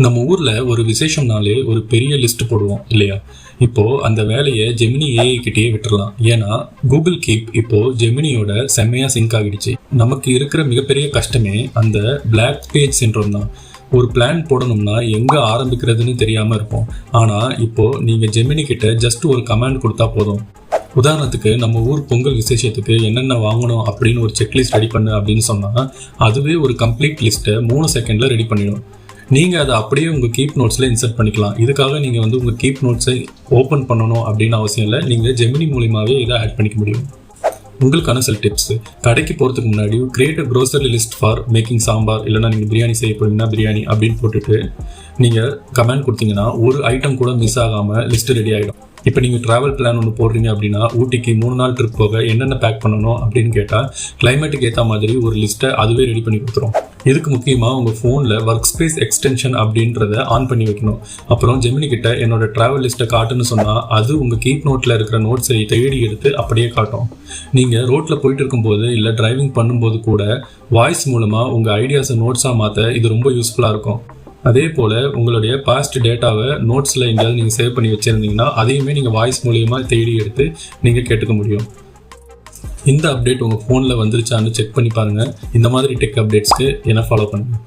நம்ம ஊர்ல ஒரு விசேஷம்னாலே ஒரு பெரிய லிஸ்ட் போடுவோம் இல்லையா? இப்போ அந்த வேலையை ஜெமினி ஏஐ கிட்டேயே விட்டுறலாம். ஏன்னா கூகுள் கீப் இப்போ ஜெமினியோட செம்மையா சிங்க் ஆகிடுச்சு. நமக்கு இருக்கிற மிகப்பெரிய கஷ்டமே அந்த பிளாக் பேஜ் சிண்ட்ரோம் தான். ஒரு பிளான் போடணும்னா எங்க ஆரம்பிக்கிறதுன்னு தெரியாம இருப்போம். ஆனா இப்போ நீங்க ஜெமினி கிட்ட ஜஸ்ட் ஒரு கமாண்ட் கொடுத்தா போதும். உதாரணத்துக்கு நம்ம ஊர் பொங்கல் விசேஷத்துக்கு என்னென்ன வாங்கணும் அப்படின்னு ஒரு செக்லிஸ்ட் ரெடி பண்ணு அப்படின்னு சொன்னா அதுவே ஒரு கம்ப்ளீட் லிஸ்ட்டை 3 செகண்ட்ல ரெடி பண்ணிடும். நீங்கள் அதை அப்படியே உங்கள் கீப் நோட்ஸில் இன்சர்ட் பண்ணிக்கலாம். இதுக்காக நீங்கள் உங்கள் கீப் நோட்ஸை ஓப்பன் பண்ணணும் அப்படின்னு அவசியம் இல்லை. நீங்கள் ஜெமினி மூலியமாகவே இதை ஆட் பண்ணிக்க முடியும். உங்களுக்கான சில டிப்ஸ். கடைக்கு போகிறதுக்கு முன்னாடி create a grocery list for making sambar, இல்லைனா நீங்கள் பிரியாணி செய்ய போறீங்கன்னா பிரியாணி அப்படின்னு போட்டுட்டு நீங்கள் கமெண்ட் கொடுத்தீங்கன்னா ஒரு ஐட்டம் கூட மிஸ் ஆகாமல் லிஸ்ட்டு ரெடி ஆகிடும். இப்போ நீங்கள் ட்ராவல் பிளான் ஒன்று போடுறீங்க அப்படின்னா ஊட்டிக்கு 3 நாள் ட்ரிப் போக என்னென்ன பேக் பண்ணணும் அப்படின்னு கேட்டால் கிளைமேட்டுக்கு ஏற்ற மாதிரி ஒரு லிஸ்ட்டை அதுவே ரெடி பண்ணி கொடுத்துரும். இதுக்கு முக்கியமாக உங்கள் ஃபோனில் ஒர்க் ஸ்பேஸ் எக்ஸ்டென்ஷன் அப்படின்றத ஆன் பண்ணி வைக்கணும். அப்புறம் ஜெமினி கிட்ட என்னோட ட்ராவல் லிஸ்ட்டை காட்டுன்னு சொன்னால் அது உங்கள் கீப் நோட்டில் இருக்கிற நோட்ஸை தேடி எடுத்து அப்படியே காட்டும். நீங்கள் ரோட்டில் போயிட்டு இருக்கும்போது இல்லை டிரைவிங் பண்ணும்போது கூட வாய்ஸ் மூலமாக உங்கள் ஐடியாஸை நோட்ஸாக மாற்ற இது ரொம்ப யூஸ்ஃபுல்லாக இருக்கும். அதே போல் உங்களுடைய பாஸ்ட் டேட்டாவை நோட்ஸில் எங்கேயாவது நீங்கள் சேவ் பண்ணி வச்சுருந்தீங்கன்னா அதையுமே நீங்கள் வாய்ஸ் மூலியமாக தேடி எடுத்து நீங்கள் கேட்டுக்க முடியும். இந்த அப்டேட் உங்கள் ஃபோனில் வந்துருச்சான்னு செக் பண்ணி பாருங்கள். இந்த மாதிரி டெக் அப்டேட்ஸ்க்கு என்ன ஃபாலோ பண்ணுங்கள்.